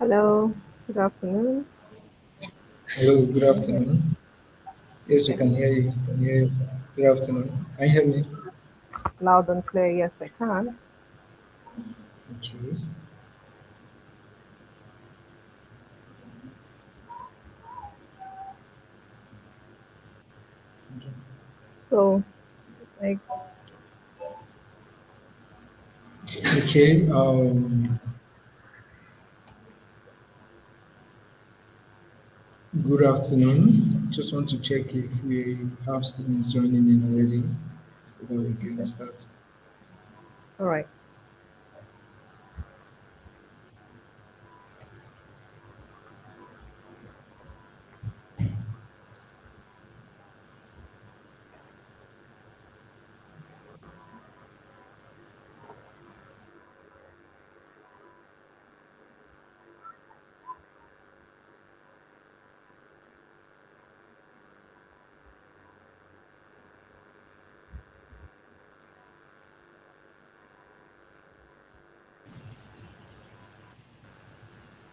Hello, good afternoon. Hello, good Can you hear me? afternoon. Yes, we Yes, can hear you. Can hear you. Good afternoon. Can you hear me? loud and clear. Yes, I can. Okay. So, like, Okay. Good afternoon. Just want to check if we have students joining in already so that we can okay, start. all right.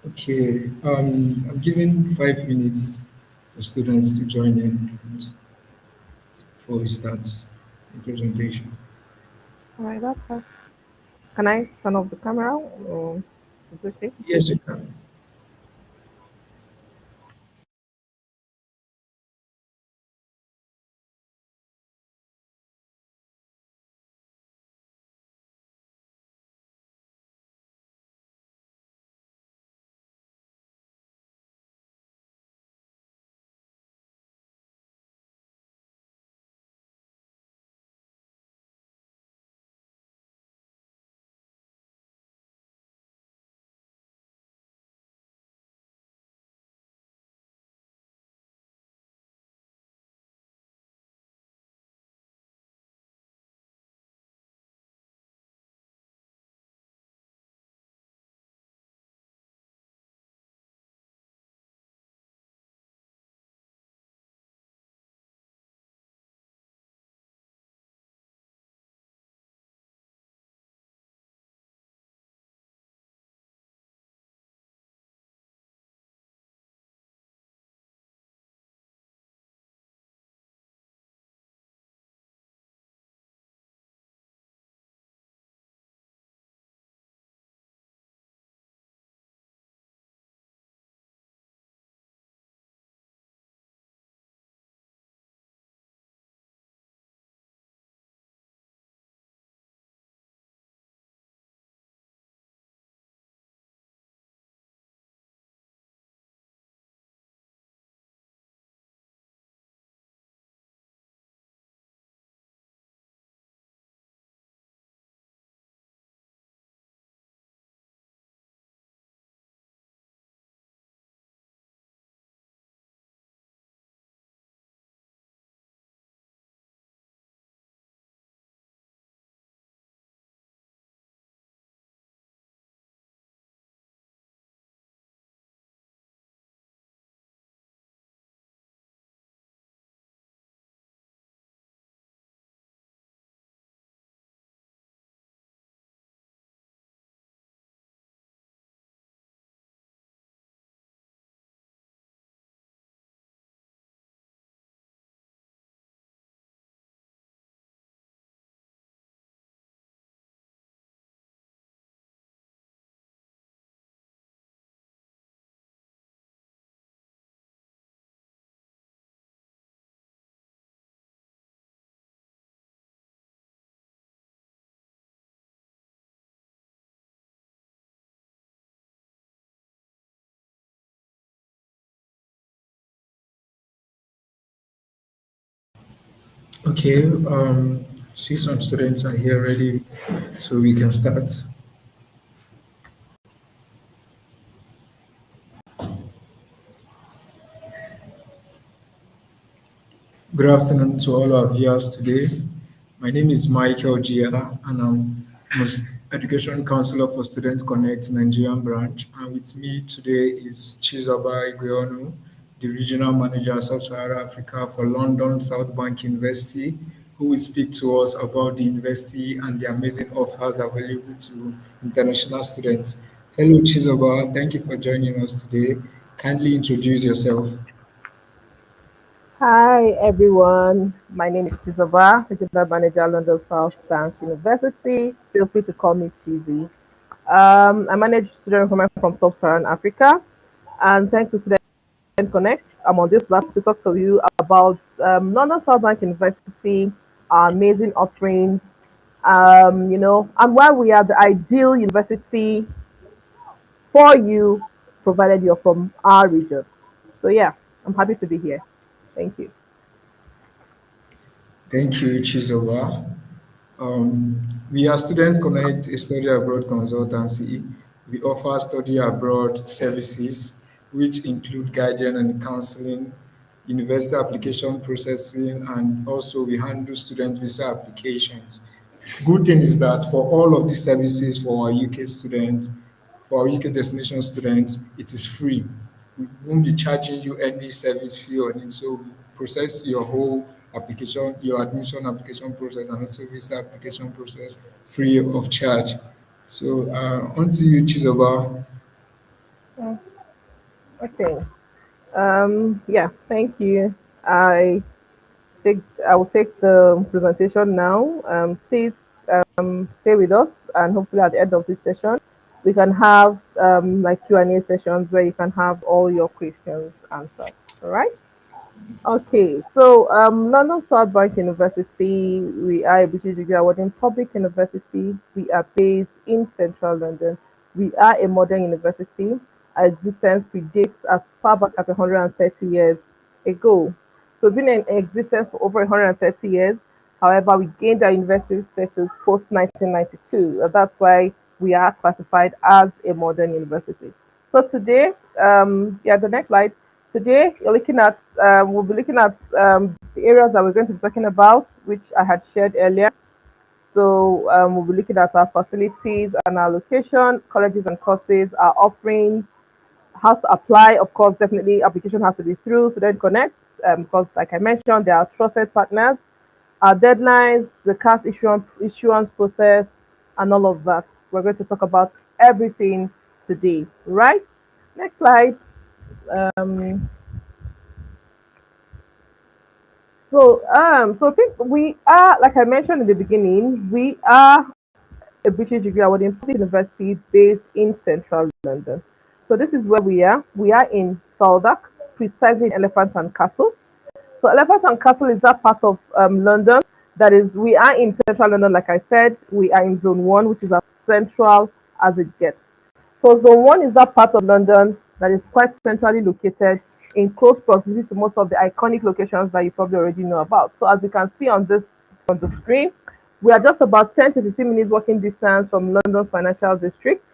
Okay. I'm giving 5 minutes for students to join in before we start the presentation. All right, that's fine. Can I turn off the camera? Or is it okay? Yes, you can. Okay. See some students are here ready, so we can start. Good afternoon to all our viewers today. My name is Michael Gia, and I'm Education Counselor for Student Connect Nigerian branch. And with me today is Chizoba Igweonu, the Regional Manager of Sub-Saharan Africa for London South Bank University, who will speak to us about the university and the amazing offers available to international students. Hello, Chizoba. Thank you for joining us today. Kindly introduce yourself. Hi everyone, my name is Chizoba, Regional Manager, London South Bank University. Feel free to call me Chizzy. I manage student recruitment from Saharan Africa, and thanks to Student Connect, I'm on this platform to talk to you about London South Bank University, our amazing offerings, and why we are the ideal university for you, provided you're from our region. So yeah, I'm happy to be here. Thank you. Thank you, Chizoba. We are Students Connect, a study abroad consultancy. We offer study abroad services, which include guidance and counseling, university application processing, and also we handle student visa applications. Good thing is that for all of these services for our UK students, for our UK destination students, it is free. We won't be charging you any service fee on it. So we process your whole application, your admission application process, and also visa application process free of charge. So on to you, Chizoba. Mm, Okay. Yeah, thank you. I I will take the presentation now. Please stay with us, and hopefully at the end of this session, we can have like Q&A sessions where you can have all your questions answered. All right. Okay, so London South Bank University, we are a British degree awarding public university. We are based in central London. We are a modern university. Our existence predates as far back as 130 years ago. So we've been in existence for over 130 years. However, we gained our university status post 1992. That's why we are classified as a modern university. So today, yeah, the next slide. Today, we'll be looking at the areas that we're going to be talking about, which I had shared earlier. So we'll be looking at our facilities and our location, colleges and courses, our offerings, how to apply. Of course, definitely application has to be through Student Connect, because like I mentioned, they are trusted partners. Our deadlines, the cash issuance process, and all of that. We're going to talk about everything today, right? Next slide. Um, so I think we are, like I mentioned in the beginning, we are a British degree awarding public university based in central London. So this is where we are. We are in Southwark, precisely in Elephant and Castle. So Elephant and Castle is that part of London that is, we are in central London, like I said. We are in zone one, which is as central as it gets. So zone one is that part of London that is quite centrally located in close proximity to most of the iconic locations that you probably already know about. So as you can see on this on the screen, we are just about 10 to 15 minutes walking distance from London's financial district.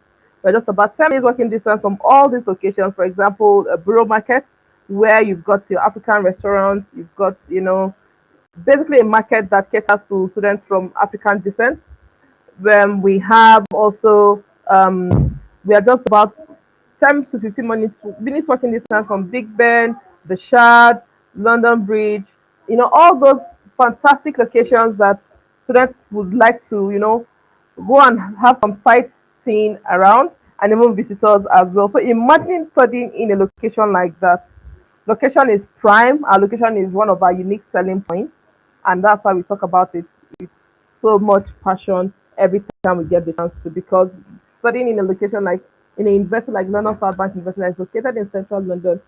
We're just about 10 minutes walking distance from all these locations. For example, a Borough Market, where you've got your African restaurants, you've got, basically a market that caters to students from African descent. We have also, we are just about 10 to 15 minutes walking distance from Big Ben, the Shard, London Bridge, all those fantastic locations that students would like to, go and have some sightseeing around, and even visitors as well. So imagine studying in a location like that. Location is prime. Our location is one of our unique selling points, and that's why we talk about it with so much passion every time we get the chance to. Because studying in a location like in a university like London South Bank University that is located in central London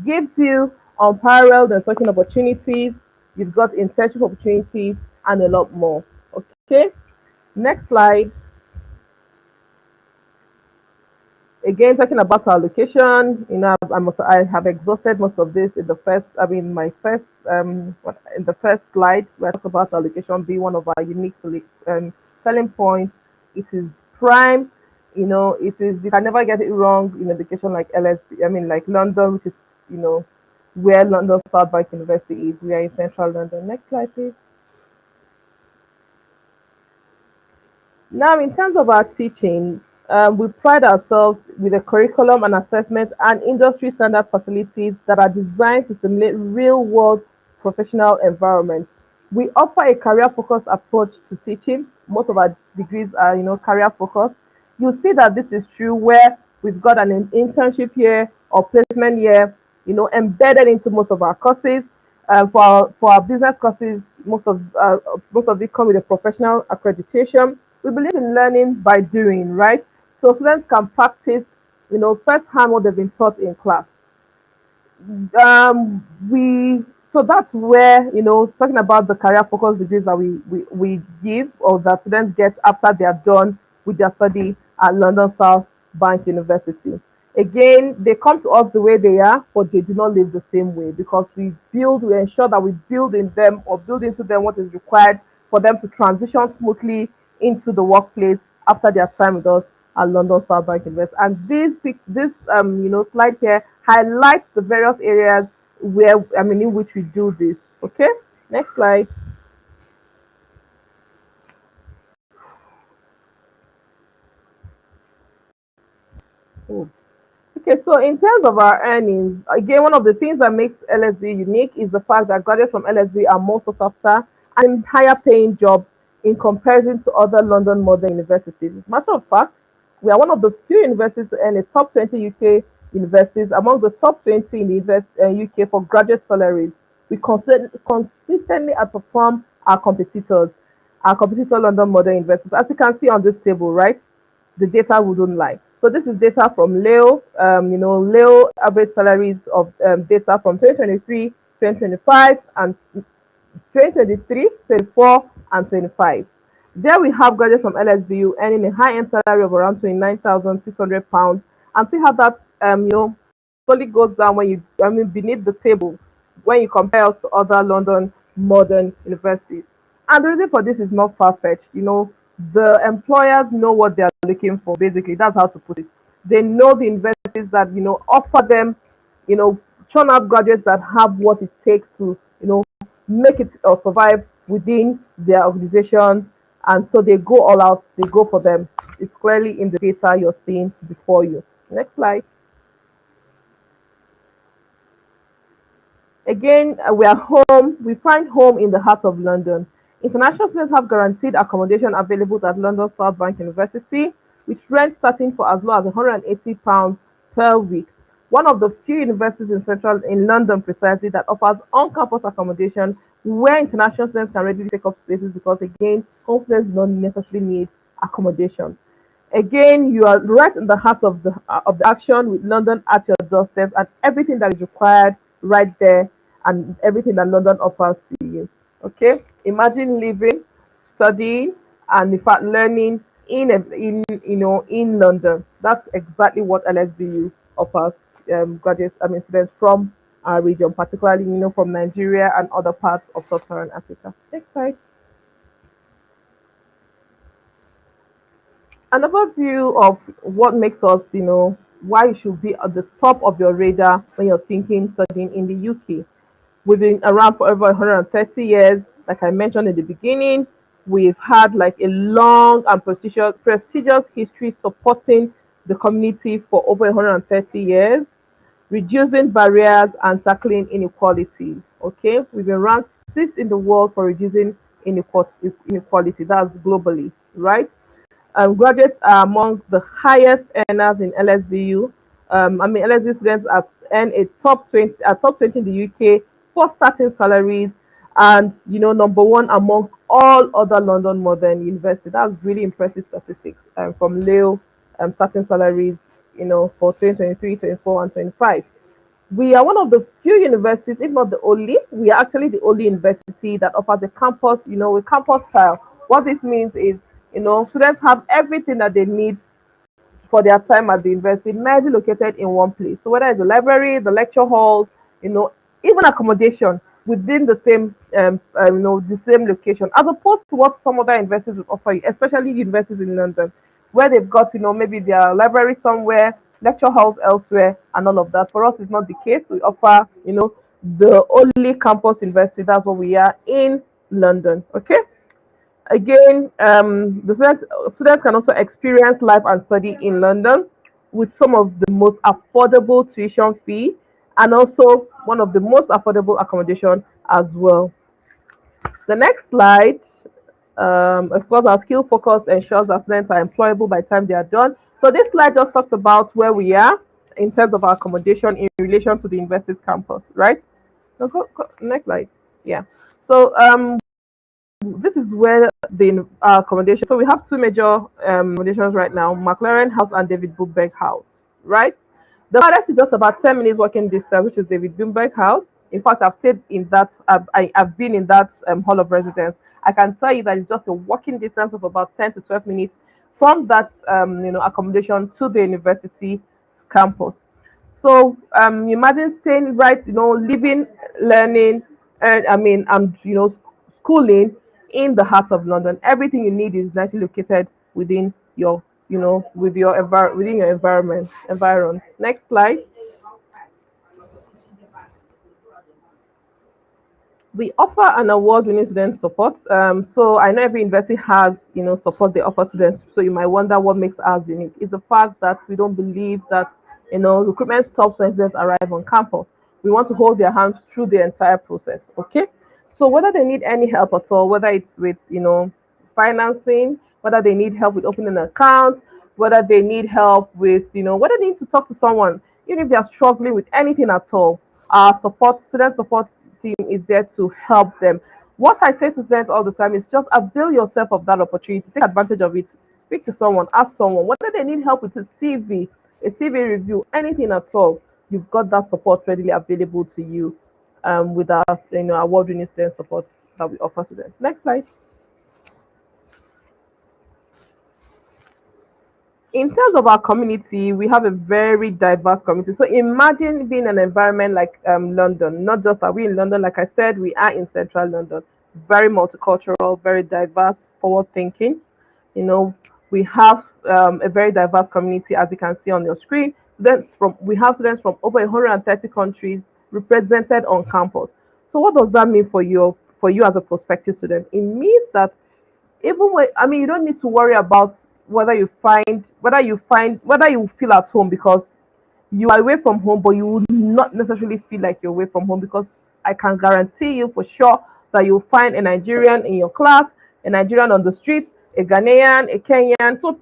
gives you unparalleled and talking opportunities. You've got internship opportunities and a lot more. Okay, next slide. Again, talking about our location, I have exhausted most of this in the first, I mean, my first, in the first slide, where I talk about our location being one of our unique selling points. It is prime, it is, you can never get it wrong in a location like LSB, I mean, like London, which is, you know, where London South Bank University is. We are in central London. Next slide, please. Now, in terms of our teaching, we pride ourselves with a curriculum and assessment and industry standard facilities that are designed to simulate real world professional environments. We offer a career focused approach to teaching. Most of our degrees are, career focused. You'll see that this is true where We've got an internship here or placement here, embedded into most of our courses. For our business courses, most of it come with a professional accreditation. We believe in learning by doing, right? So students can practice, firsthand what they've been taught in class. We So that's where, talking about the career focused degrees that we give or that students get after they are done with their study at London South Bank University. Again, they come to us the way they are, but they do not live the same way because we ensure that we build in them or build into them what is required for them to transition smoothly into the workplace after their time with us at London South Bank Invest. And this slide here highlights the various areas where in which we do this. Okay, next slide. Oh. Okay, so in terms of our earnings, again, one of the things that makes LSB unique is the fact that graduates from LSB are more sought after and higher paying jobs in comparison to other London modern universities. As a matter of fact, we are one of the few universities to earn a top 20 UK universities among the top 20 in the UK for graduate salaries. We consistently outperform our competitor London modern universities. As you can see on this table, right? The data wouldn't lie. So this is data from Leo, Leo average salaries of data from 2023, 2025, and 2023, 24, and 25. There we have graduates from LSBU earning a high-end salary of around £29,600, and see how that slowly goes down when beneath the table when you compare us to other London modern universities. And the reason for this is not far-fetched. The employers know what they are looking for. Basically, that's how to put it. They know the universities that offer them, you know, churn out graduates that have what it takes to make it or survive within their organizations, and so they go all out. They go for them. It's clearly in the data you're seeing before you. Next slide. Again, we are home. We find home in the heart of London. International students have guaranteed accommodation available at London South Bank University, with rent starting for as low as £180 per week. One of the few universities in London precisely that offers on-campus accommodation where international students can readily take up spaces because again, home students do not necessarily need accommodation. Again, you are right in the heart of the action with London at your doorstep and everything that is required right there and everything that London offers to you. Okay, imagine living, studying, and in fact learning in London. That's exactly what LSBU offers graduates, students from our region, particularly from Nigeria and other parts of Sub-Saharan Africa. Next slide. Another view of what makes us, why you should be at the top of your radar when you're thinking studying in the UK. We've been around for over 130 years. Like I mentioned in the beginning, we've had like a long and prestigious history supporting the community for over 130 years, reducing barriers and tackling inequalities. Okay, we've been ranked sixth in the world for reducing inequality. That's globally, right? Graduates are among the highest earners in LSBU. LSBU students have earned a top 20 in the UK for starting salaries, and number one among all other London modern universities. That's really impressive statistics from Leo starting salaries, for 2023, 24, and 25. We are one of the few universities, if not the only, we are actually the only university that offers a campus, a campus style. What this means is, students have everything that they need for their time at the university, merely located in one place. So whether it's the library, the lecture halls, even accommodation within the same, the same location, as opposed to what some other universities will offer you, especially universities in London, where they've got, maybe their library somewhere, lecture halls elsewhere, and all of that. For us, it's not the case. We offer, the only campus university. That's what we are in London. Okay. Again, the students can also experience life and study in London with some of the most affordable tuition fee and also one of the most affordable accommodation as well. The next slide, of course, our skill focus ensures that students are employable by the time they are done. So this slide just talks about where we are in terms of our accommodation in relation to the university's campus, right? So next slide. Yeah. So this is where the accommodation. So we have two major accommodations right now: McLaren House and David Bookberg House, right? The farthest is just about 10 minutes walking distance, which is David Bookberg House. In fact, I've stayed in that. I've been in that hall of residence. I can tell you that it's just a walking distance of about 10 to 12 minutes from that accommodation to the university campus. So imagine staying right, living, learning, and and schooling in the heart of London. Everything you need is nicely located within your, within your environment. Next slide. We offer an award-winning student support. So I know every university has, support they offer students. So you might wonder what makes ours unique. It's the fact that we don't believe that, recruitment stops when students arrive on campus. We want to hold their hands through the entire process. Okay. So whether they need any help at all, whether it's with, financing, whether they need help with opening an account, whether they need help with, whether they need to talk to someone, even if they are struggling with anything at all, our student support team is there to help them. What I say to students all the time is just avail yourself of that opportunity, take advantage of it, speak to someone, ask someone, whether they need help with a CV review, anything at all, you've got that support readily available to you with our award-winning student support that we offer students. Next slide. In terms of our community, we have a very diverse community. So imagine being in an environment like London. Not just are we in London, like I said, we are in central London. Very multicultural, very diverse, forward thinking. You know, we have a very diverse community, as you can see on your screen. We have students from over 130 countries represented on campus. So what does that mean for you as a prospective student? It means that even when you don't need to worry about whether you feel at home, because you are away from home, but you will not necessarily feel like you're away from home, because I can guarantee you for sure that you'll find a Nigerian in your class, a Nigerian on the street, a Ghanaian, a Kenyan. So,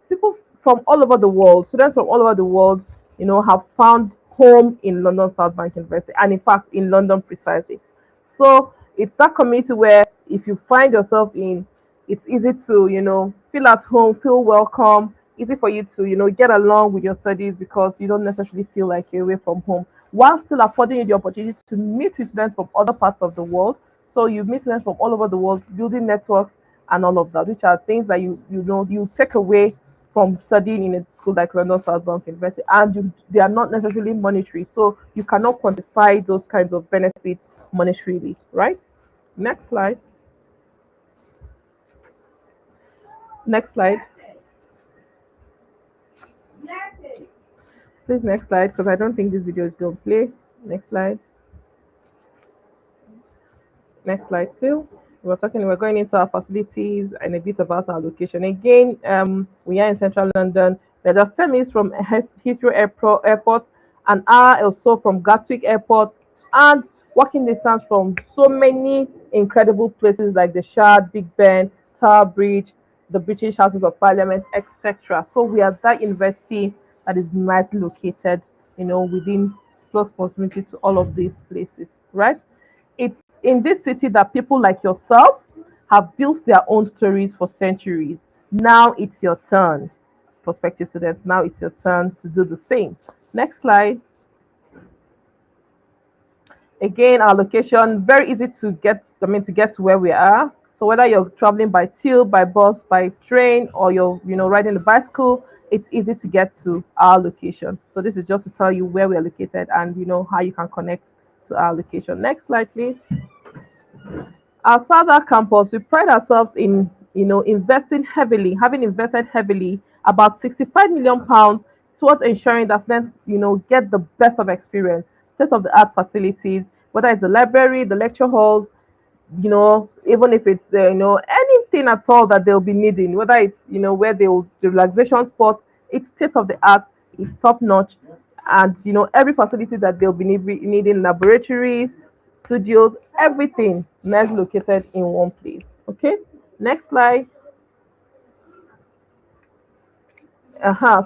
people from all over the world, students from all over the world, have found home in London South Bank University, and in fact, in London precisely. So it's that community where if you find yourself in, it's easy to, feel at home, feel welcome, easy for you to, get along with your studies, because you don't necessarily feel like you're away from home, while still affording you the opportunity to meet with students from other parts of the world. So you meet students from all over the world, building networks and all of that, which are things that you take away from studying in a school like London Southbank University, and they are not necessarily monetary, so you cannot quantify those kinds of benefits monetarily, right? Next slide. Next slide. Please, next slide, because I don't think this video is going to play. Next slide. Next slide still. We're going into our facilities and a bit about our location. Again, we are in central London. We're just 10 minutes from Heathrow Airport, an hour or so from Gatwick Airport, and walking distance from so many incredible places like the Shard, Big Ben, Tower Bridge, the British Houses of Parliament, etc. So we are that university that is nicely located, within close proximity to all of these places, right? It's in this city that people like yourself have built their own stories for centuries. Now it's your turn, prospective students. Now it's your turn to do the same. Next slide. Again, our location, very easy to get, to get to where we are. So whether you're traveling by tube, by bus, by train, or you're, riding the bicycle, it's easy to get to our location. So this is just to tell you where we are located, and how you can connect to our location. Next slide, please. Our Southern campus, we pride ourselves in, investing heavily, having invested heavily, about 65 million pounds towards ensuring that students, get the best of experience, state of the art facilities, whether it's the library, the lecture halls, even if it's the, anything at all that they'll be needing, whether it's, where the relaxation spots, it's state of the art, it's top notch, and every facility that they'll be needing, laboratories, studios, everything nice located in one place. Okay, next slide.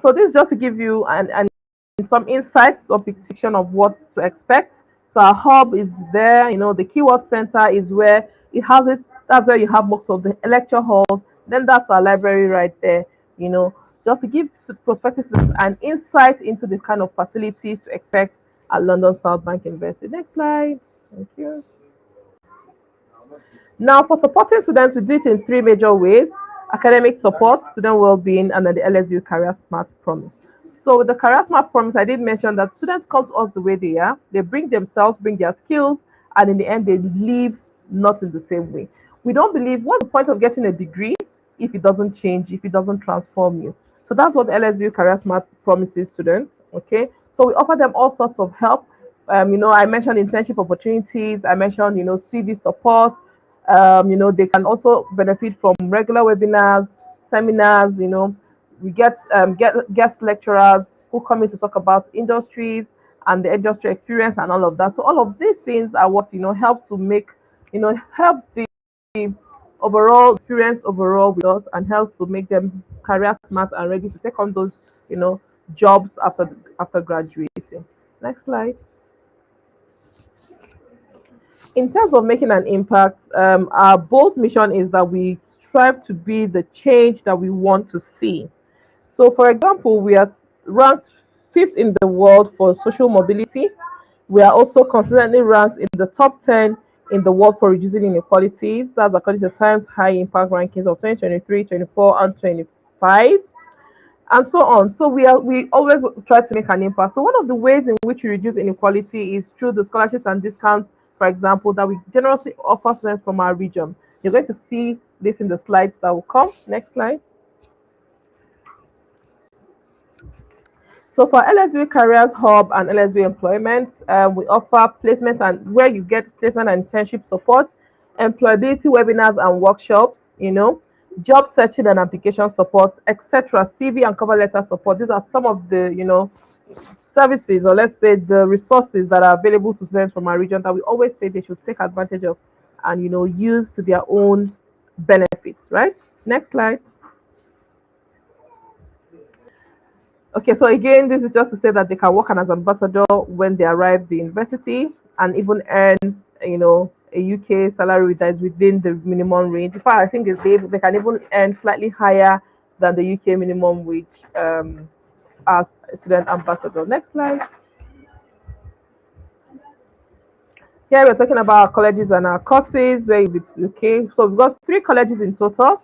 So this is just to give you an some insights of fiction of what to expect. So our hub is there, the keyword center is where it has it. That's where you have most of the lecture halls. Then that's our library right there, you know, just to give prospective students an insight into the kind of facilities to expect at London South Bank University. Next slide. Thank you. Now, for supporting students, we do it in three major ways: academic support, student well-being, and then the LSU Career Smart Promise. So, with the Career Smart Promise, I did mention that students come to us the way they are. They bring themselves, bring their skills, and in the end, they leave not in the same way. We don't believe what's the point of getting a degree if it doesn't change, if it doesn't transform you. So that's what LSU Career Smart promises students. Okay, so we offer them all sorts of help. I mentioned internship opportunities. I mentioned, CV support. They can also benefit from regular webinars, seminars. We get guest lecturers who come in to talk about industries and the industry experience and all of that. So all of these things are what help to make help the overall experience overall with us and helps to make them career smart and ready to take on those you know jobs after graduating. Next slide. In terms of making an impact, our bold mission is that we strive to be the change that we want to see. So, for example, we are ranked fifth in the world for social mobility. We are also consistently ranked in the top 10 in the world for reducing inequalities. That's according to Times High Impact Rankings of 2023, 24, and 25, and so on. So we always try to make an impact. So one of the ways in which we reduce inequality is through the scholarships and discounts, for example, that we generously offer students from our region. You're going to see this in the slides that will come. Next slide. So for LSB Careers Hub and LSB Employment, we offer placement and where you get placement and internship support, employability webinars and workshops, job searching and application support, etc. CV and cover letter support. These are some of the services, or let's say the resources that are available to students from our region that we always say they should take advantage of and use to their own benefits. Right? Next slide. Okay, so again, this is just to say that they can work as ambassador when they arrive the university and even earn, a UK salary that is within the minimum range. In fact, I think they can even earn slightly higher than the UK minimum wage as a student ambassador. Next slide. Here we're talking about our colleges and our courses. Okay, so we've got three colleges in total: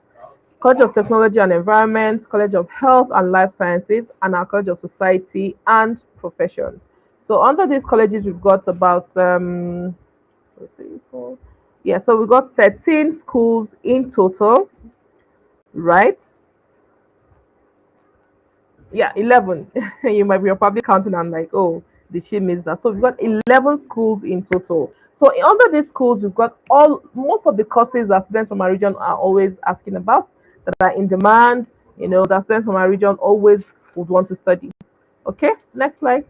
College of Technology and Environment, College of Health and Life Sciences, and our College of Society and Professions. So under these colleges, we've got about two, three, four. Yeah, so we've got 13 schools in total, right? Yeah, 11. You're probably counting and like, oh, did she miss that? So we've got 11 schools in total. So under these schools, we've got most of the courses that students from our region are always asking about, that are in demand, that students from our region always would want to study. Okay, next slide.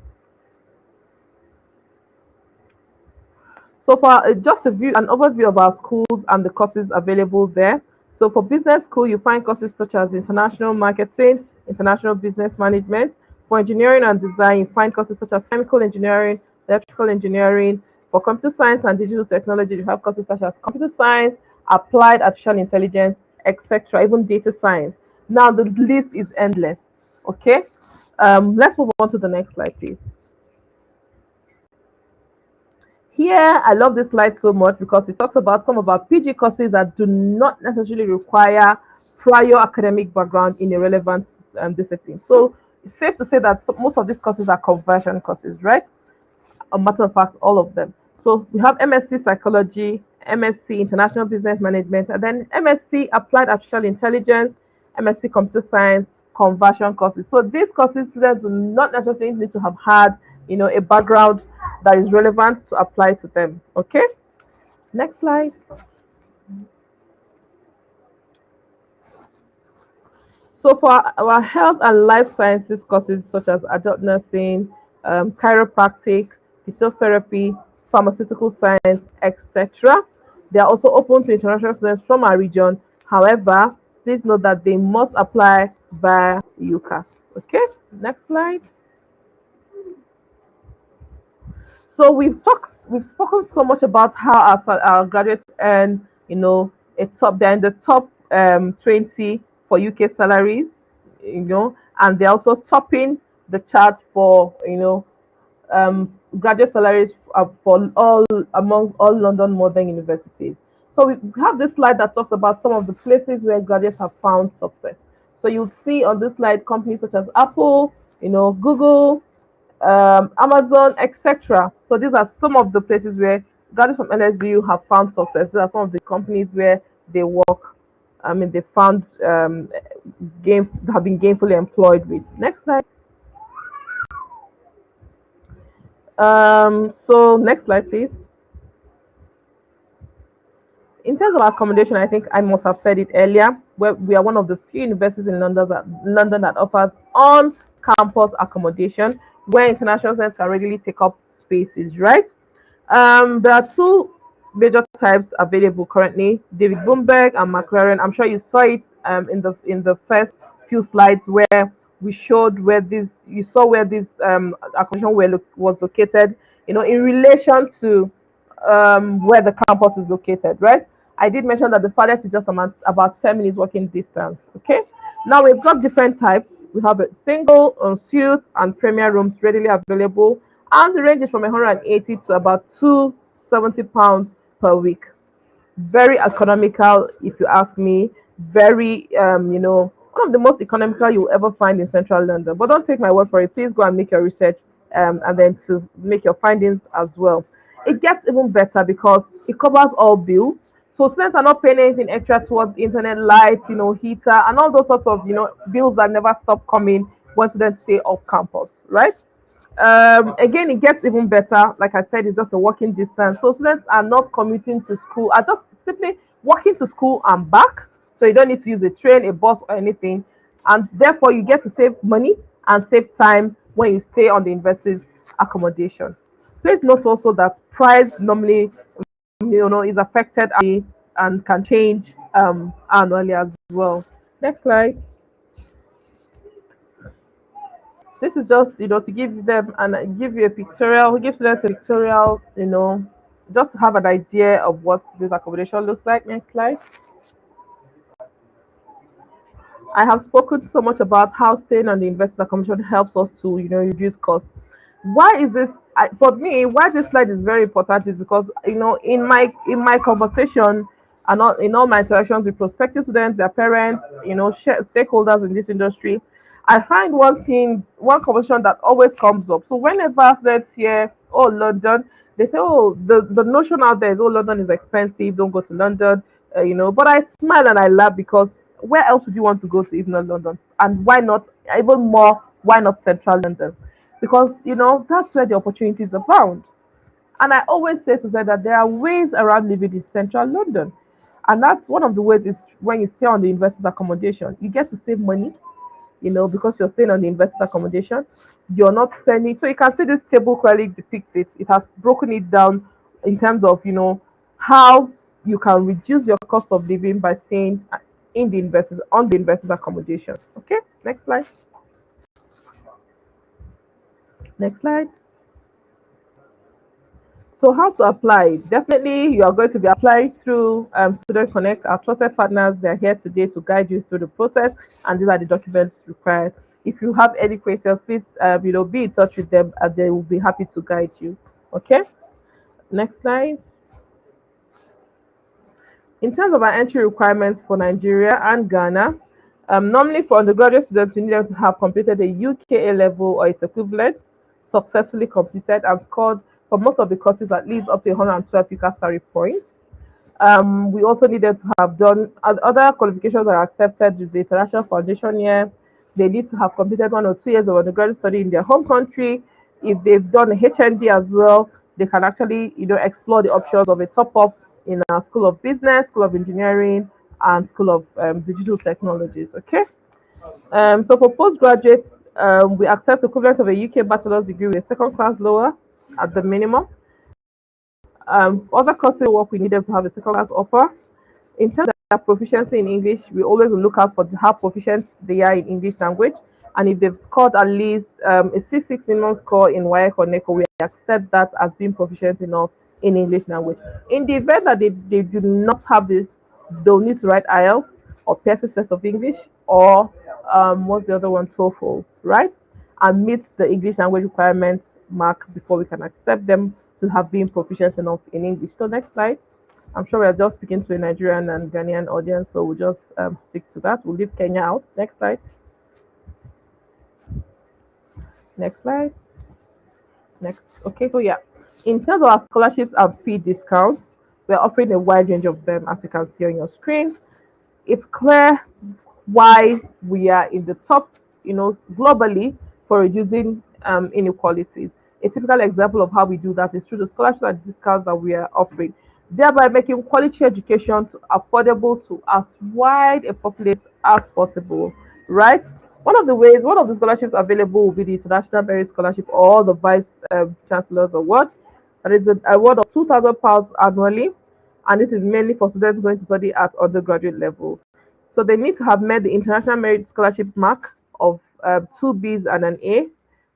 So for just an overview of our schools and the courses available there. So for business school, you find courses such as international marketing, international business management. For engineering and design, you find courses such as chemical engineering, electrical engineering. For computer science and digital technology, you have courses such as computer science, applied artificial intelligence, etc., even data science. Now the list is endless. Okay, let's move on to the next slide, please. Here, I love this slide so much because it talks about some of our PG courses that do not necessarily require prior academic background in a relevant discipline. So it's safe to say that most of these courses are conversion courses, right? A matter of fact, all of them. So we have MSc Psychology, MSc International Business Management, and then MSc Applied Artificial Intelligence, MSc Computer Science, conversion courses. So these courses, students do not necessarily need to have had, a background that is relevant to apply to them. Okay, next slide. So for our health and life sciences courses such as adult nursing, chiropractic, physiotherapy, pharmaceutical science, etc., they are also open to international students from our region. However, please note that they must apply via UCAS. Okay, next slide. So we've spoken so much about how our graduates earn, they're in the top 20 for UK salaries, and they're also topping the chart for, graduate salaries for all among all London modern universities. So we have this slide that talks about some of the places where graduates have found success. So you'll see on this slide companies such as Apple, Google, Amazon, etc. So these are some of the places where graduates from LSBU have found success. These are some of the companies where they work. I mean, they found have been gainfully employed with. Next slide. So next slide, please. In terms of accommodation, I think I must have said it earlier. Where we are one of the few universities in London that offers on-campus accommodation, where international students can readily take up spaces. Right? There are two major types available currently: David Bloomberg and McLaren. I'm sure you saw it in the first few slides where we showed where this you saw where this accommodation was located. In relation to where the campus is located, right? I did mention that the farthest is just about 10 minutes walking distance. Okay. Now we've got different types. We have a single, suite, and premier rooms readily available, and the range is from 180 to about 270 pounds per week. Very economical, if you ask me. Very, one of the most economical you'll ever find in central London. But don't take my word for it. Please go and make your research, and then to make your findings as well. It gets even better because it covers all bills. So students are not paying anything extra towards internet, lights, heater, and all those sorts of, bills that never stop coming when students stay off campus, right? Again, it gets even better. Like I said, it's just a walking distance. So students are not commuting to school, are just simply walking to school and back. So you don't need to use a train, a bus, or anything. And therefore, you get to save money and save time when you stay on the university's accommodation. Please note also that price normally, is affected and can change annually as well. Next slide. This is just, to give them and give you a pictorial, give students a pictorial, just to have an idea of what this accommodation looks like. Next slide. I have spoken so much about how staying on the investor accommodation helps us to, reduce costs. Why is this? For me, why this slide is very important is because, in my conversation and in all my interactions with prospective students, their parents, stakeholders in this industry, I find one conversation that always comes up. So whenever students hear, "Oh, London," they say, "Oh, the notion out there is, oh, London is expensive. Don't go to London." But I smile and I laugh because where else would you want to go to if not London? And why not, even more, why not central London? Because, that's where the opportunities are found. And I always say to say that there are ways around living in central London. And that's one of the ways is when you stay on the investor's accommodation. You get to save money, because you're staying on the investor's accommodation. You're not spending. So you can see this table clearly depicts it. It has broken it down in terms of, how you can reduce your cost of living by staying in the investors on the investor's accommodation. Okay, next slide. Next slide. So how to apply? Definitely, you are going to be applying through Student Connect. Our trusted partners, they're here today to guide you through the process, and these are the documents required. If you have any questions, please, be in touch with them, and they will be happy to guide you. Okay. Next slide. In terms of our entry requirements for Nigeria and Ghana, normally for undergraduate students, you need them to have completed a UK level or its equivalent, successfully completed and scored for most of the courses at least up to 112 UCAS salary points. We also need them to have done other qualifications that are accepted with the International Foundation year. They need to have completed 1 or 2 years of undergraduate study in their home country. If they've done a HND as well, they can actually, explore the options of a top up in our School of Business, School of Engineering, and School of Digital Technologies. Okay. So for postgraduate, we accept the equivalent of a UK bachelor's degree with a second class lower at the minimum. Other courses work, we need them to have a second class offer. In terms their proficiency in English, we always look out for how proficient they are in English language. And if they've scored at least a 6 minimum score in WAEC or NECO, we accept that as being proficient enough in English language. In the event that they do not have this, they'll need to write IELTS or Pearson test of English or what's the other one, TOEFL, right? And meet the English language requirement mark before we can accept them to have been proficient enough in English. So next slide. I'm sure we are just speaking to a Nigerian and Ghanaian audience, so we'll just stick to that. We'll leave Kenya out. Next slide. Next slide. Next. Okay, so yeah. In terms of our scholarships and fee discounts, we're offering a wide range of them, as you can see on your screen. It's clear why we are in the top, globally for reducing inequalities. A typical example of how we do that is through the scholarships and discounts that we are offering, thereby making quality education affordable to as wide a populace as possible, right? One of the scholarships available will be the International Merit Scholarship or the Vice Chancellor's Award. That is an award of £2,000 annually, and this is mainly for students going to study at undergraduate level. So they need to have met the International Merit Scholarship mark of two Bs and an A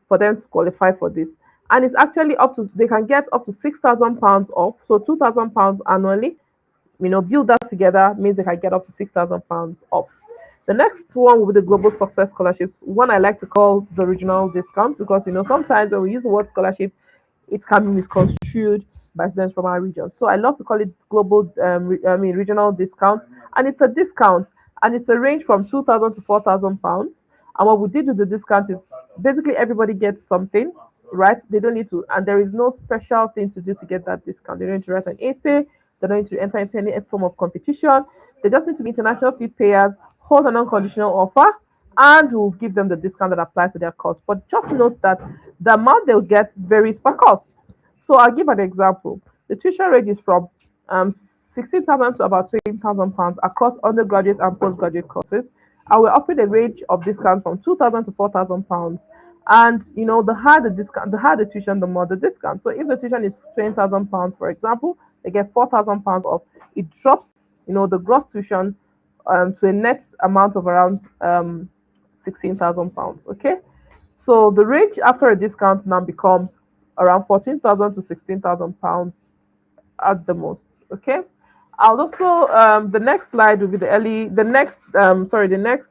for them to qualify for this. And it's actually they can get up to £6,000 off, so £2,000 annually. Build that together means they can get up to £6,000 off. The next one will be the Global Success Scholarships, one I like to call the regional discount because sometimes when we use the word scholarship, it can be misconstrued by students from our region. So I love to call it global, regional discounts, and it's a discount, and it's a range from £2,000 to £4,000. And what we did with the discount is basically everybody gets something, right? They don't need to, and there is no special thing to do to get that discount. They don't need to write an essay, they don't need to enter into any form of competition. They just need to be international fee payers, hold an unconditional offer, and we'll give them the discount that applies to their cost. But just note that the amount they'll get varies per course. So I'll give an example. The tuition rate is from 16,000 to about £20,000 across undergraduate and postgraduate courses. And we're offering a range of discounts from £2,000 to £4,000. And the higher the discount, the higher the tuition, the more the discount. So if the tuition is £20,000, for example, they get £4,000 off. It drops, the gross tuition to a net amount of around £16,000. Okay, so the range after a discount now becomes around £14,000 to £16,000 at the most. Okay, I'll also the next slide will be the next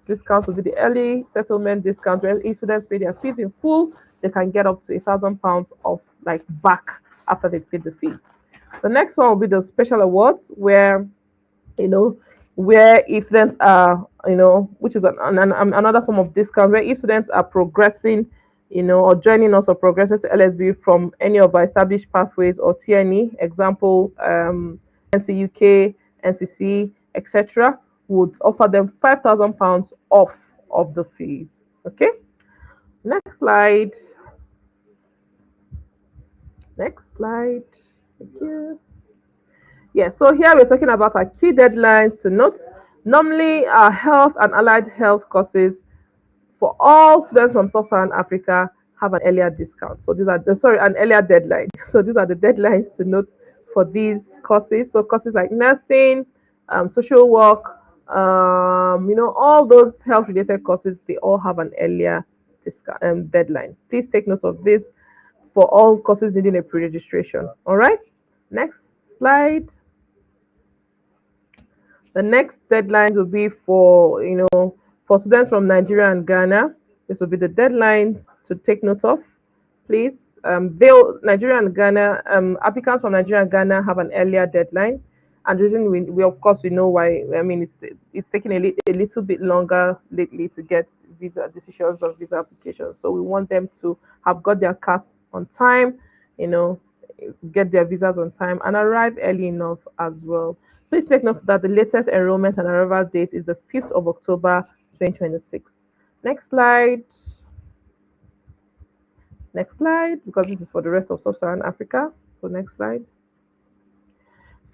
discount will be the early settlement discount, where if students pay their fees in full, they can get up to £1,000 off, like back after they paid the fee. The next one will be the special awards, where where if students are, which is another form of discount, where if students are progressing, or joining us or progressing to LSBU from any of our established pathways or TNE, example, NCUK, NCC, etc., would offer them £5,000 off of the fees. Okay, next slide. Next slide. Thank you. Yeah, so here we're talking about our key deadlines to note. Normally, our health and allied health courses for all students from Sub-Saharan Africa have an earlier discount. So these are an earlier deadline. So these are the deadlines to note for these courses. So courses like nursing, social work, all those health-related courses, they all have an earlier discount deadline. Please take note of this for all courses needing a pre-registration. All right. Next slide. The next deadline will be for students from Nigeria and Ghana. This will be the deadline to take note of, please. Nigeria and Ghana, applicants from Nigeria and Ghana have an earlier deadline, and the reason we of course we know why. I mean, it's taking a little bit longer lately to get visa decisions or visa applications. So we want them to have got their CAS on time, get their visas on time, and arrive early enough as well. Please take note that the latest enrollment and arrival date is the 5th of October 2026. Next slide. Next slide, because this is for the rest of Sub-Saharan Africa. So next slide.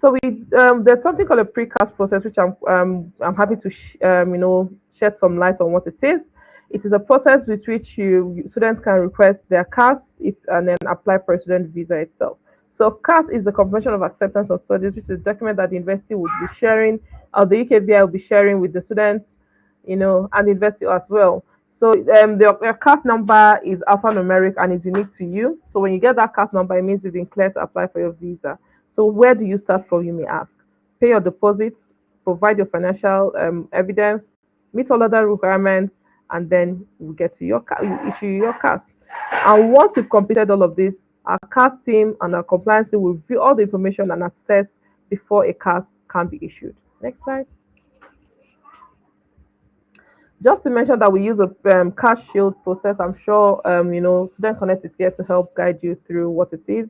So there's something called a precast process, which I'm happy to shed some light on what it is. It is a process with which students can request their CAS and then apply for a student visa itself. So CAS is the Confirmation of Acceptance of Studies, which is a document that the university would be sharing, or the UKVI will be sharing with the students, and the university as well. So your CAS number is alphanumeric and is unique to you. So when you get that CAS number, it means you've been cleared to apply for your visa. So where do you start from, you may ask? Pay your deposits, provide your financial evidence, meet all other requirements, and then we get to you issue your CAS. And once you've completed all of this, our CAS team and our compliance team will review all the information and assess before a CAS can be issued. Next slide. Just to mention that we use a cash shield process. I'm sure Student Connect is here to help guide you through what it is,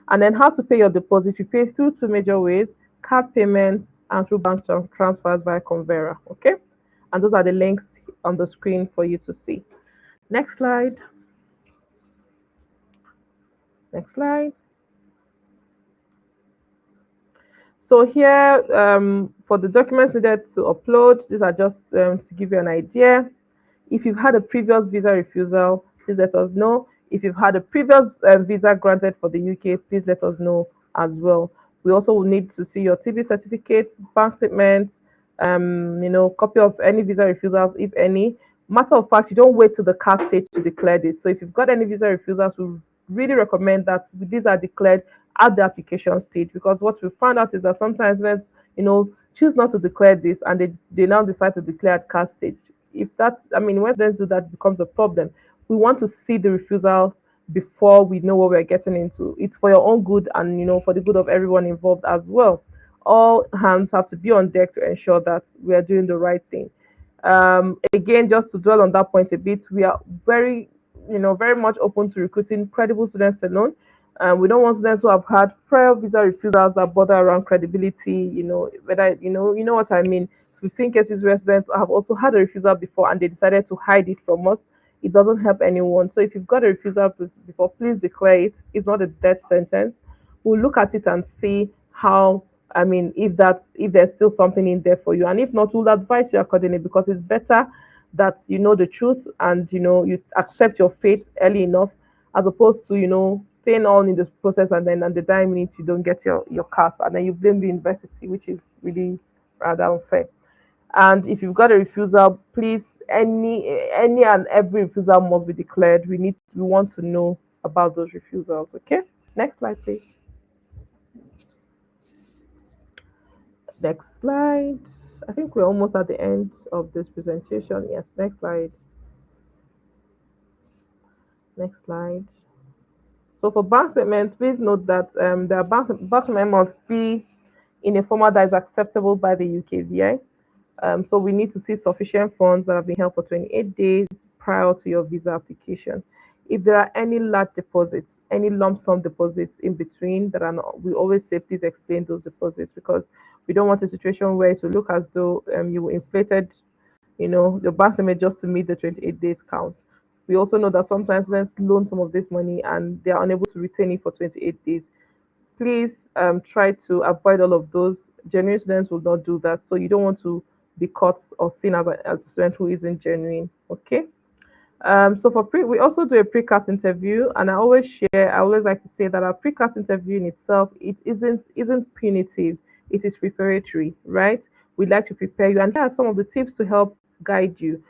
and then how to pay your deposit. You pay through two major ways: card payments and through bank transfers via Convera. Okay, and those are the links on the screen for you to see. Next slide. Next slide. So here, for the documents needed to upload, these are just to give you an idea. If you've had a previous visa refusal, please let us know. If you've had a previous visa granted for the UK, please let us know as well. We also will need to see your TB certificate, bank statements, copy of any visa refusals, if any. Matter of fact, you don't wait till the cast stage to declare this. So if you've got any visa refusals, we really recommend that these are declared at the application stage, because what we found out is that sometimes when choose not to declare this and they now decide to declare at cast stage. If that's, I mean, when students do that, it becomes a problem. We want to see the refusal before we know what we're getting into. It's for your own good and for the good of everyone involved as well. All hands have to be on deck to ensure that we are doing the right thing. Again, just to dwell on that point a bit, we are very much open to recruiting credible students alone. We don't want students who have had prior visa refusals that bother around credibility. Whether you know what I mean. We've seen cases where students have also had a refusal before and they decided to hide it from us. It doesn't help anyone. So if you've got a refusal before, please declare it. It's not a death sentence. We'll look at it and see how. I mean, if there's still something in there for you, and if not, we'll advise you accordingly, because it's better that you know the truth and you accept your fate early enough, as opposed to staying on in this process and then at the dying minute you don't get your CAS and then you blame the university, which is really rather unfair. And if you've got a refusal, please, any and every refusal must be declared. We want to know about those refusals. Okay. Next slide, please. Next slide. I think we're almost at the end of this presentation. Yes. Next slide. Next slide. So for bank statements, please note that the bank statement must be in a format that is acceptable by the UKVI. So we need to see sufficient funds that have been held for 28 days prior to your visa application. If there are any large deposits, any lump sum deposits in between that are not, we always say please explain those deposits, because we don't want a situation where it will look as though you inflated, the bank statement just to meet the 28 days count. We also know that sometimes students loan some of this money and they are unable to retain it for 28 days. Please try to avoid all of those. Genuine students will not do that. So you don't want to be caught or seen as a student who isn't genuine. Okay. So we also do a pre-cast interview, and I always like to say that our pre-cast interview in itself, it isn't punitive. It is preparatory, right? We'd like to prepare you, and here are some of the tips to help guide you.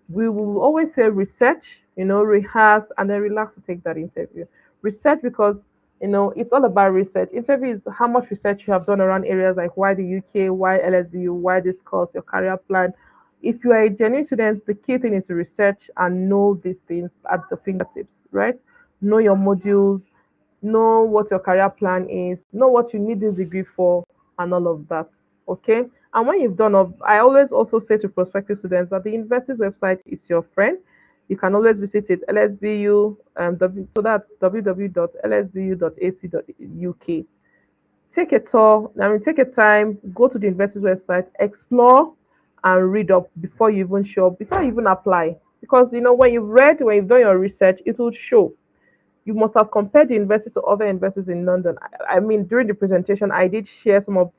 We will always say research, rehearse, and then relax to take that interview. Research, because it's all about research. Interview is how much research you have done around areas like why the UK, why LSBU, why this course, your career plan. If you are a genuine student, the key thing is to research and know these things at the fingertips, right? Know your modules, know what your career plan is, know what you need this degree for, and all of that. Okay. And when you've done all, I always also say to prospective students that the university's website is your friend. You can always visit it, LSBU, so that's www.lsbu.ac.uk. Take a tour, take a time, go to the university's website, explore and read up before you even show up, before you even apply. Because when you've done your research, it will show. You must have compared the university to other universities in London. I mean, during the presentation, I did share some of,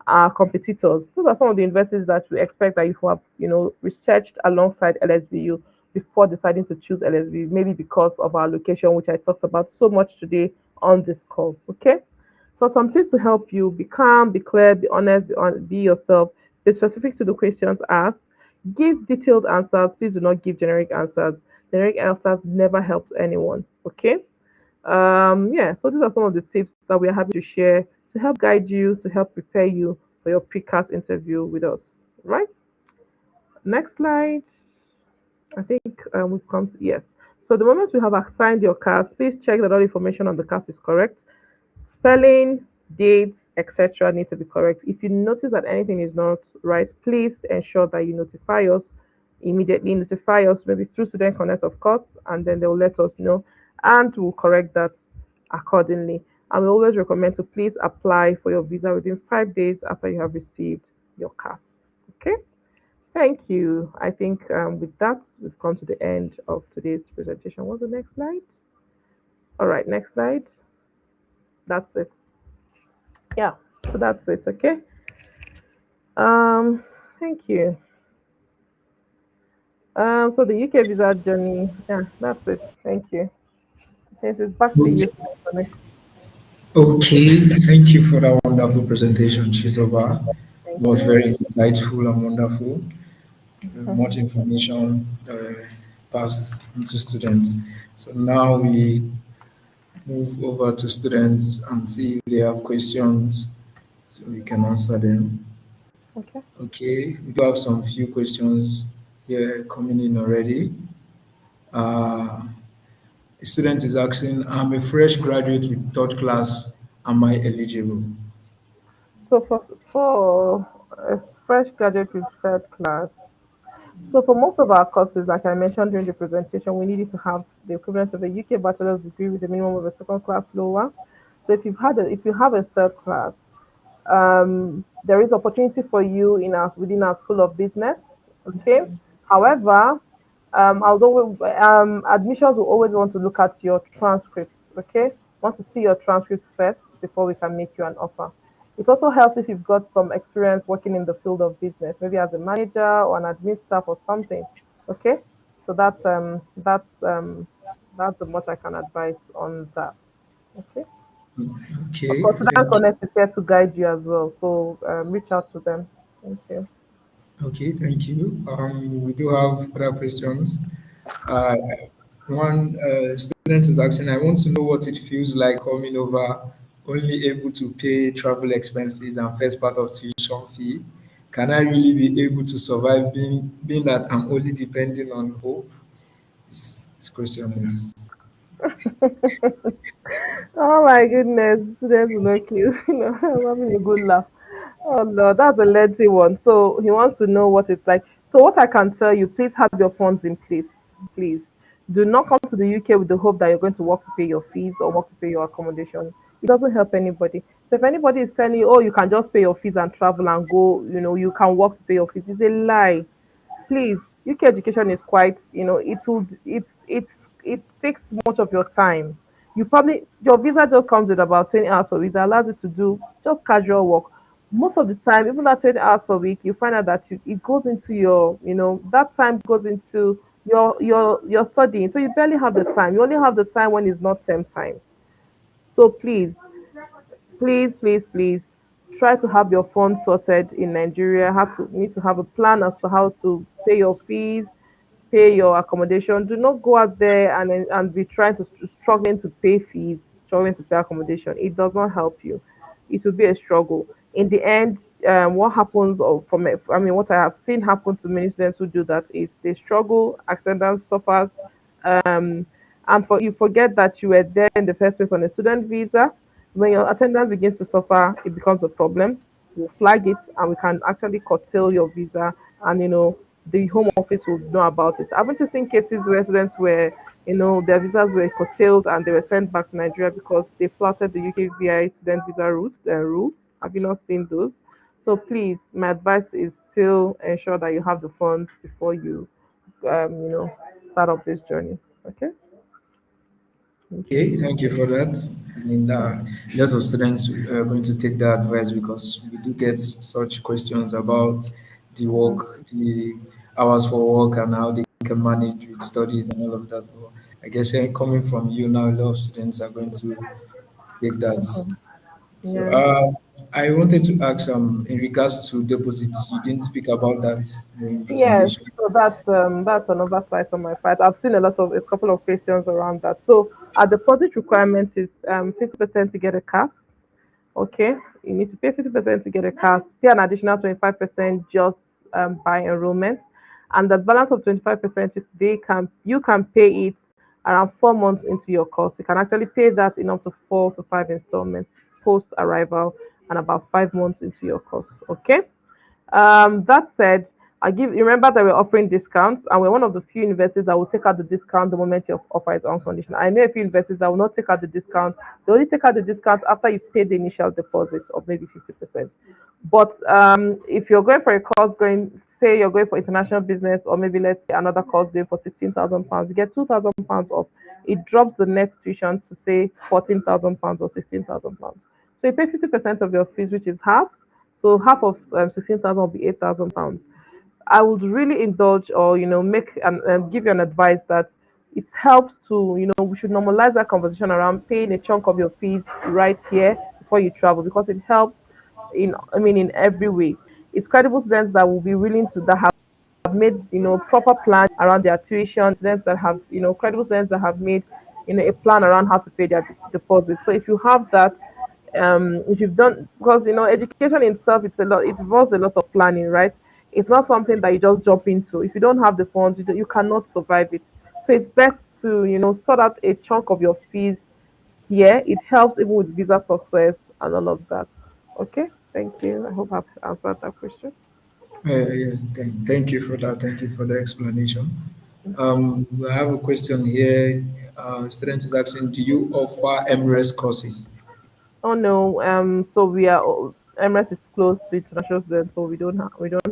our competitors. Those are some of the universities that we expect that you have, researched alongside LSBU before deciding to choose LSBU, maybe because of our location, which I talked about so much today on this call. Okay. So some tips to help you: be calm, be clear, be honest, be yourself, be specific to the questions asked, give detailed answers. Please do not give generic answers. Generic answers never help anyone. Okay. Yeah, so these are some of the tips that we are happy to share to help guide you, to help prepare you for your precast interview with us. Right? Next slide. I think we've come to, yes. So the moment you have assigned your cast, please check that all information on the cast is correct. Spelling, dates, etc. need to be correct. If you notice that anything is not right, please ensure that you notify us immediately. Notify us maybe through Student Connect, of course, and then they will let us know, and we'll correct that accordingly. And we always recommend to please apply for your visa within 5 days after you have received your CAS. Okay. Thank you. I think with that, we've come to the end of today's presentation. What's the next slide? All right, next slide. That's it. Yeah, so that's it. Okay. Thank you. So the UK visa journey. Yeah, that's it. Thank you. This is back to you, Stephanie. Okay, thank you for that wonderful presentation, Chizoba. It Thank was you. very insightful and wonderful. Much information passed to students. So now we move over to students and see if they have questions so we can answer them. Okay. Okay, we do have some few questions here coming in already. Uh, a student is asking, I'm a fresh graduate with third class. Am I eligible? So for a fresh graduate with third class, so for most of our courses, like I mentioned during the presentation, we need you to have the equivalent of a UK bachelor's degree with a minimum of a second class lower. So if you have a third class, there is opportunity for you in our within our school of business. Okay. However, although admissions will always want to look at your transcripts. Okay, want to see your transcript first before we can make you an offer. It also helps if you've got some experience working in the field of business, maybe as a manager or an admin staff or something. Okay, so that's the much I can advise on that. Okay. Of Okay, course, Student thank you. Connect is here to guide you as well. So reach out to them. Thank you. Okay, thank you. We do have other questions. Uh, one student is asking, I want to know what it feels like coming over, only able to pay travel expenses and first part of tuition fee. Can I really be able to survive being that I'm only depending on hope? This question is Oh my goodness, students will look you. I'm having a good laugh. Oh no, that's a lengthy one. So he wants to know what it's like. So what I can tell you, please have your funds in place. Please. Do not come to the UK with the hope that you're going to work to pay your fees or work to pay your accommodation. It doesn't help anybody. So if anybody is telling you, oh, you can just pay your fees and travel and go, you can work to pay your fees, it's a lie. Please, UK education is quite, it takes much of your time. You probably your visa just comes with about 20 hours per week that allows you to do just casual work. Most of the time, even that 20 hours per week, you find out that it goes into that time goes into your studying. So you barely have the time. You only have the time when it's not term time. So please try to have your funds sorted in Nigeria. Need to have a plan as to how to pay your fees, pay your accommodation. Do not go out there and be trying to struggling to pay fees, struggling to pay accommodation. It does not help you. It will be a struggle. In the end, what happens, or from it, I mean, what I have seen happen to many students who do that is they struggle, accidents suffers, um, and you forget that you were there in the first place on a student visa. When your attendance begins to suffer, it becomes a problem. We'll flag it, and we can actually curtail your visa, and the home office will know about it. Haven't you seen cases where students were, their visas were curtailed and they were sent back to Nigeria because they flouted the UK VI student visa rules? Have you not seen those? So please, my advice is still ensure that you have the funds before you, you know, start up this journey. Okay. Thank you. okay. Thank you for that. I mean, a lot of students are going to take that advice because we do get such questions about the work, the hours for work, and how they can manage with studies and all of that. But I guess coming from you now, a lot of students are going to take that. So Yeah. I wanted to ask in regards to deposits, you didn't speak about that in Yes, presentation. so that's an oversight on my part. I've seen a couple of questions around that. So our deposit requirement is 50% to get a CAS. Okay, you need to pay 50% to get a CAS. Pay an additional 25% just by enrollment, and the balance of 25% you can pay it around 4 months into your course. You can actually pay that in up to 4 to 5 installments post arrival and about 5 months into your course. Okay. That said, I give you remember that we're offering discounts, and we're one of the few universities that will take out the discount the moment your offer is unconditional. I know a few universities that will not take out the discount. They only take out the discount after you pay the initial deposit of maybe 50%. But if you're going for a course say you're going for international business, or maybe let's say another course going for £16,000, you get £2,000 off. It drops the next tuition to say £14,000 or £16,000. So you pay 50% of your fees, which is half. So half of 16,000 will be £8,000. I would really indulge, or make and give you an advice that it helps to, we should normalize that conversation around paying a chunk of your fees right here before you travel, because it helps in every way. It's credible students that will be willing to that have made proper plan around their tuition, students that have credible students that have made a plan around how to pay their deposit. So if you have that, if you've done, because education itself, it involves a lot of planning, right? It's not something that you just jump into. If you don't have the funds, you cannot survive it. So it's best to sort out a chunk of your fees here. It helps even with visa success and all of that. Okay, thank you. I hope I've answered that question. Yes, thank you for that. Thank you for the explanation. I have a question here. Student is asking, do you offer MRES courses? Oh no, so MS is closed to international students, so we don't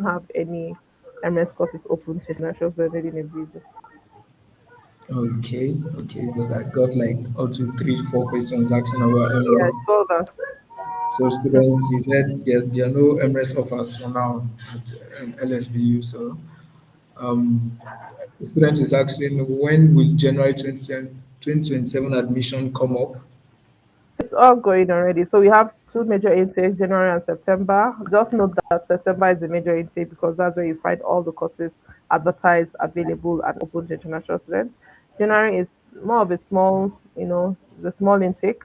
have any MS courses open to international students in a visa. Okay, okay, because I got like up to three, four questions asking about Yeah, I MRES. saw that. So students, you said there are no MRES offers for now at LSBU. So um, the student is asking, when will January 2027 admission come up? It's all going already. So we have two major intakes, January and September. Just note that September is the major intake because that's where you find all the courses advertised, available, and open to international students. January is more of a small, the small intake,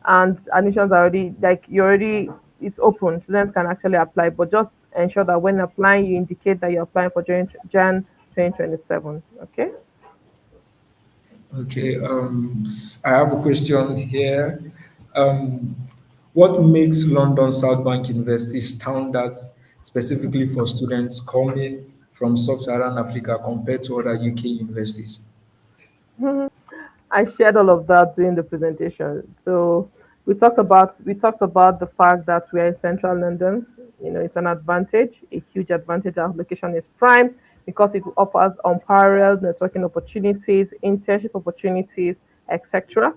and admissions are already it's open. Students can actually apply, but just ensure that when applying, you indicate that you're applying for Jan 2027. Okay. Okay, I have a question here. Um, what makes London South Bank University stand out specifically for students coming from sub-Saharan Africa compared to other UK universities? I shared all of that during the presentation. So we talked about the fact that we are in central London. It's an advantage, a huge advantage. Our location is prime because it offers unparalleled networking opportunities, internship opportunities, etc.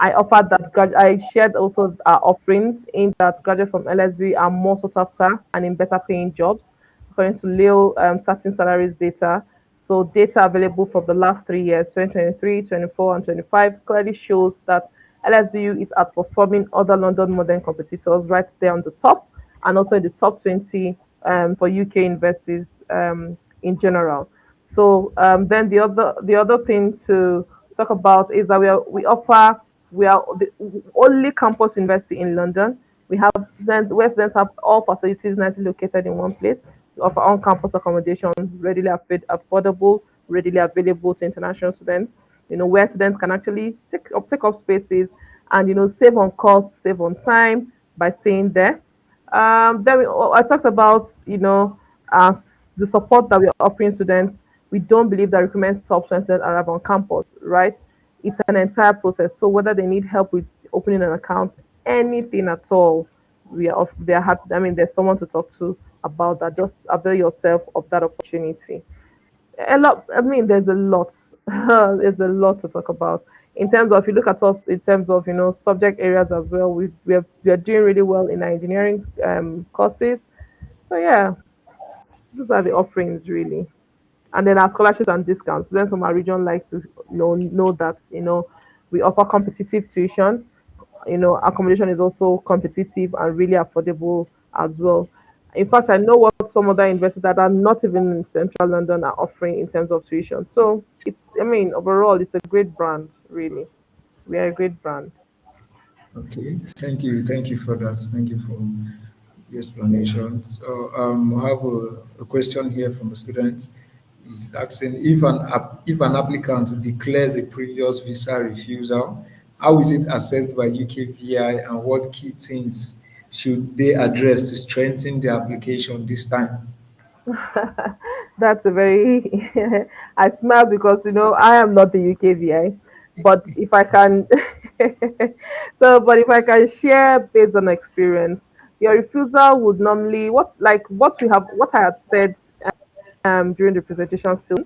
I shared also our offerings aimed at graduates from LSB are more sought after and in better paying jobs, according to Leo starting salaries data. So data available for the last 3 years, 2023, 24, and 25, clearly shows that LSBU is outperforming other London modern competitors right there on the top, and also in the top 20 for UK universities in general. So then the other thing to talk about is that we are the only campus university in London. We have students where students have all facilities nicely located in one place. We offer on-campus accommodation, affordable, readily available to international students. Where students can actually take up spaces and save on cost, save on time by staying there. I talked about uh, the support that we are offering students. We don't believe that recruitment stops when students arrive on campus, right? It's an entire process. So whether they need help with opening an account, anything at all, they are happy. I mean, there's someone to talk to about that. Just avail yourself of that opportunity. A lot. I mean, there's a lot. There's a lot to talk about. In terms of, if you look at us in terms of subject areas as well, we are doing really well in our engineering courses. So yeah, those are the offerings really. And then our scholarships and discounts. Students from our region like to know that we offer competitive tuition accommodation is also competitive and really affordable as well. In fact, I know what some other universities that are not even in central London are offering in terms of tuition. So it's, I mean, overall, it's a great brand, really. We are a great brand. Okay, thank you for that. Thank you for the explanation. So, I have a question here from a student. Is asking if an applicant declares a previous visa refusal, how is it assessed by UKVI, and what key things should they address to strengthen the application this time? That's a very I smile because I am not the UKVI, but if I can but if I can share based on experience, your refusal would normally what I had said during the presentation still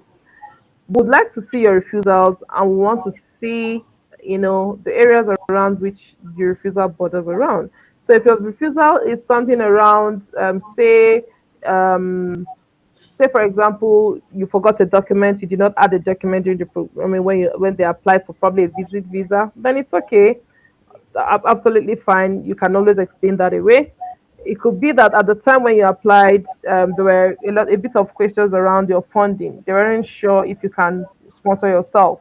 would like to see your refusals, and we want to see the areas around which your refusal borders around. So if your refusal is something around say for example you forgot a document, you did not add a document during I mean when they apply for probably a visit visa, then it's okay. Absolutely fine. You can always explain that away. It could be that at the time when you applied, there were a bit of questions around your funding. They weren't sure if you can sponsor yourself.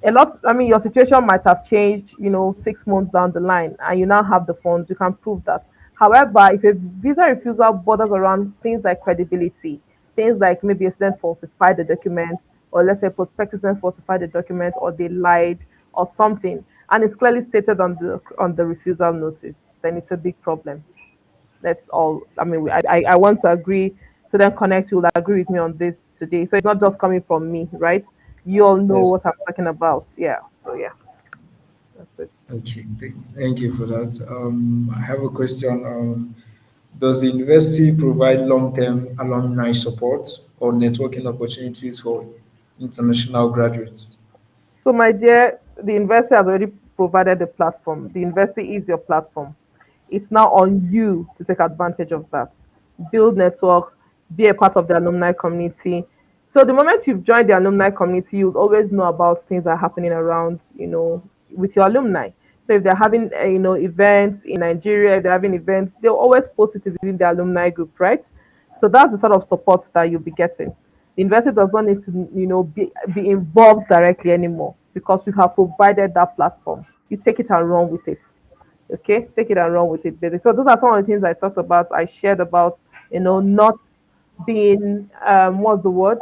A lot, I mean, your situation might have changed, 6 months down the line, and you now have the funds. You can prove that. However, if a visa refusal borders around things like credibility, things like maybe a student falsified the document, or let's say prospective student falsified the document, or they lied, or something, and it's clearly stated on the refusal notice, then it's a big problem. That's all. I mean, I want to agree. So then Connect will agree with me on this today. So it's not just coming from me, right? You all know Yes. what I'm talking about. Yeah. So yeah, that's it. Okay. Thank you for that. I have a question. Does the university provide long-term alumni support or networking opportunities for international graduates? So, my dear, the university has already provided the platform. The university is your platform. It's now on you to take advantage of that. Build network, be a part of the alumni community. So, the moment you've joined the alumni community, you'll always know about things that are happening around, with your alumni. So, if they're having, events in Nigeria, if they're having events, they'll always post it within the alumni group, right? So that's the sort of support that you'll be getting. The investor does not need to, be involved directly anymore because we have provided that platform. You take it and run with it. Okay, take it and run with it, baby. So those are some of the things I talked about. I shared about, not being what's the word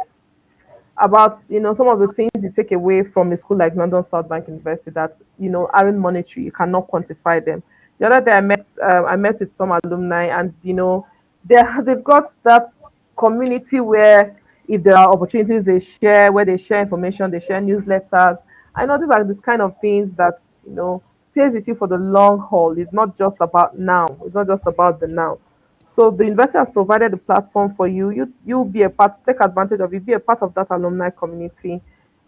about some of the things you take away from a school like London South Bank University that aren't monetary. You cannot quantify them. The other day I met with some alumni, and they've got that community where if there are opportunities they share, where they share information, they share newsletters. I know these are the kind of things that stays with you for the long haul. It's not just about now. It's not just about the now. So the university has provided the platform for you. You'll be a part, take advantage of it, be a part of that alumni community.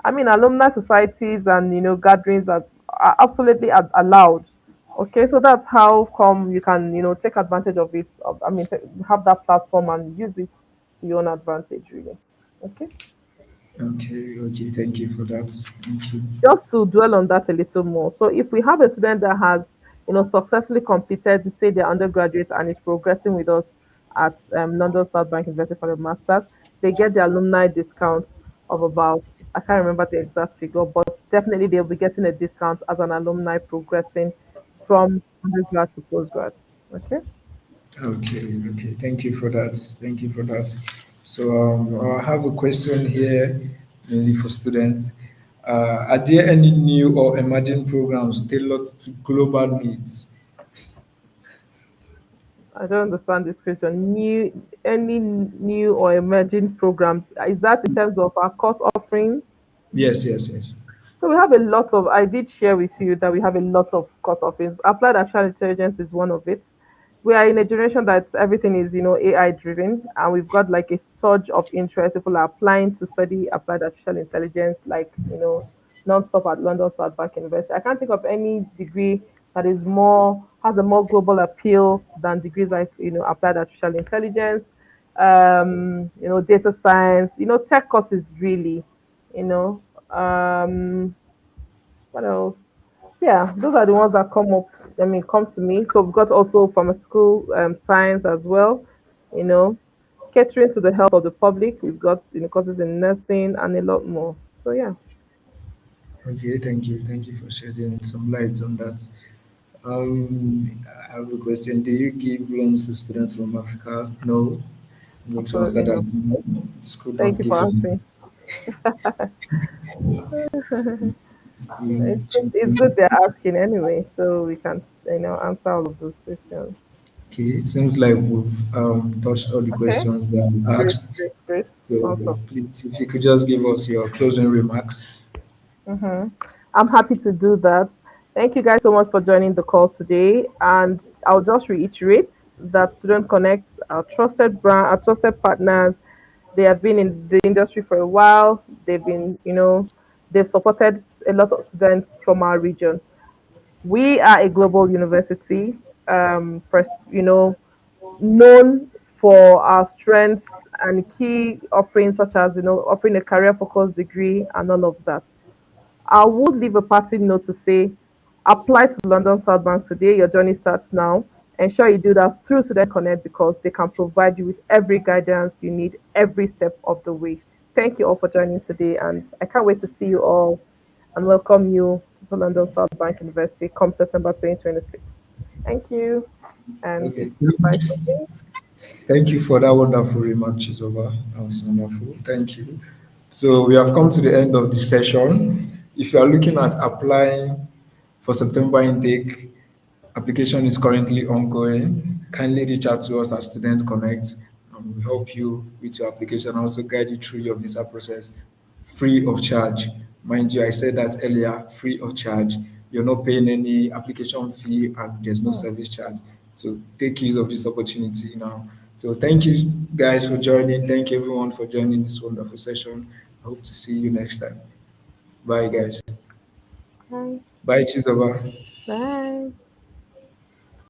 I mean, alumni societies and gatherings are absolutely allowed. Okay, so that's how come you can take advantage of it. I mean, have that platform and use it to your own advantage, really. Okay. Okay, thank you for that. Thank you. Just to dwell on that a little more. So if we have a student that has, successfully completed, say, their undergraduate and is progressing with us at London South Bank University for the masters, they get the alumni discount of about, I can't remember the exact figure, but definitely they'll be getting a discount as an alumni progressing from undergrad to postgrad. Okay. Okay, thank you for that. Thank you for that. So, I have a question here, mainly for students. Are there any new or emerging programs tailored to global needs? I don't understand this question. Any new or emerging programs? Is that in terms of our course offerings? Yes. So we have a lot of, I did share with you that we have a lot of course offerings. Applied artificial intelligence is one of it. We are in a generation that everything is, AI driven, and we've got like a surge of interest. People are applying to study applied artificial intelligence, like, non-stop at London South Bank University. I can't think of any degree that has a more global appeal than degrees like, applied artificial intelligence, data science, tech courses really, you know. What else? Yeah, those are the ones that come up. I mean, come to me. So we've got also pharmaceutical science as well. You know, catering to the health of the public. We've got courses in nursing and a lot more. So yeah, Okay, thank you for shedding some light on that. I have a question. Do you give loans to students from Africa? No. I'm going to answer absolutely no. that. No. School Thank don't you give for loans. answering. Still It's good children. they're asking anyway, so we can answer all of those questions. Okay, it seems like we've touched all the Okay, questions that I great, asked. great, great. So Awesome. please, if you could just give us your closing remarks. hmm I'm happy to do that. Thank you guys so much for joining the call today. And I'll just reiterate that Student Connect, our trusted brand, our trusted partners, they have been in the industry for a while. They've been, they've supported a lot of students from our region. We are a global university, known for our strengths and key offerings such as, offering a career focused degree and all of that. I would leave a passing note to say apply to London South Bank today. Your journey starts now. Ensure you do that through Student Connect because they can provide you with every guidance you need every step of the way. Thank you all for joining today, and I can't wait to see you all and welcome you to London South Bank University come September 2026. Thank you, and it's Okay. bye for me. Thank you for that wonderful remark, Chizoba. That was wonderful. Thank you. So we have come to the end of the session. If you are looking at applying for September intake, application is currently ongoing. Kindly reach out to us at Students Connect and we'll help you with your application and also guide you through your visa process free of charge. Mind you, I said that earlier, free of charge. You're not paying any application fee and there's no Hmm, service charge. So take use of this opportunity now. So thank you guys for joining. Thank you everyone for joining this wonderful session. I hope to see you next time. Bye guys. bye. Bye Chizoba. Bye.